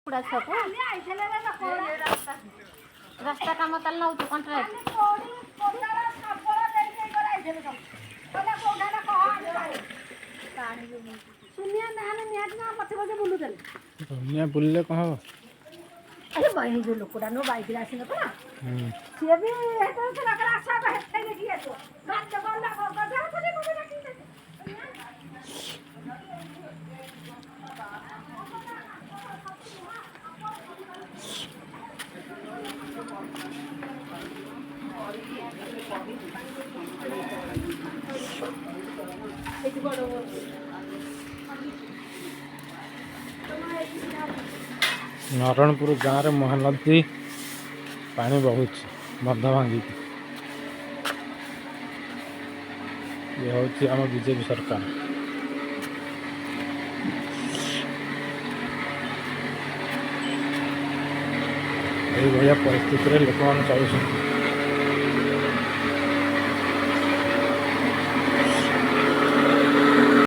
ପୁରା ଛକ ରାସ୍ତା କାମ ତାହେଲେ ନଉଛୁ କଣ୍ଟ୍ରାକ୍ଟ ଦୁନିଆ ବୁଲିଲେ କଣ ହବ? अरे बहनी जो लोकड़ा नो बाइक रासी न पड़ा से भी हेतो से लगा आशा का हेते देखी है तो बात तो बोल ना बजा तो नहीं बोल रखी है एक बड़ो नारायणपुर गाँव में महानदी पानी बहुत बंध भांगी ये हूँ आम बीजेपी सरकार यही भाया परिस्थिति लोक मैंने चलुँच।